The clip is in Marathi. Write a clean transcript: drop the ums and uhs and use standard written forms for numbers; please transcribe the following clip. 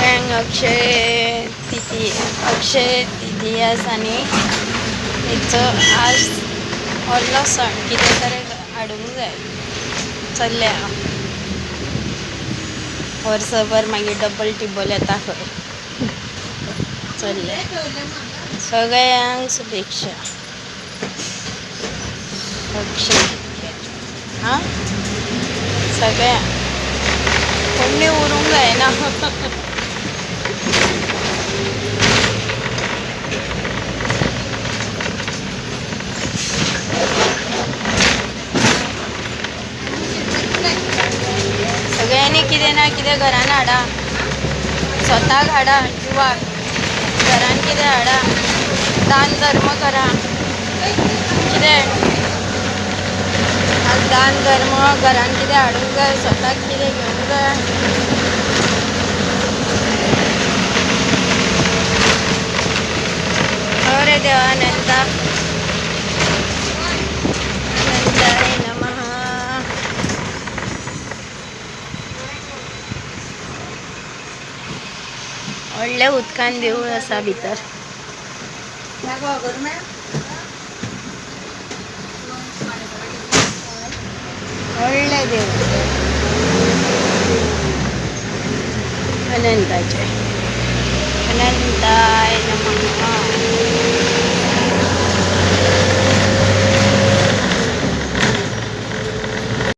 सगळ्यांक अक्षय तिथियास आणि हिचो आज व्हडलो सण कितें तरी हाडूंक जाय चल्ल्या वर्सभर मागीर डबल टिबल येता खंय चल्ल्या सगळ्यांक शुभेच्छा अक्षय हां सगळ्यांक कोणी उरूंक जायना सगळ्यांनी कितें ना कितें घरान हाडा स्वताक हाडा किंवा घरान कितें हाडा दान धर्म करा कितें आज दान धर्म घरान कितें हाडूंक जाय स्वताक कितें घेवंक जाय अरे देवानंदा आनंदाय नमः व्हडल्या उदकान देवूळ आसा भितर व्हडलें देवूळ अनंताचें अनंताय नमः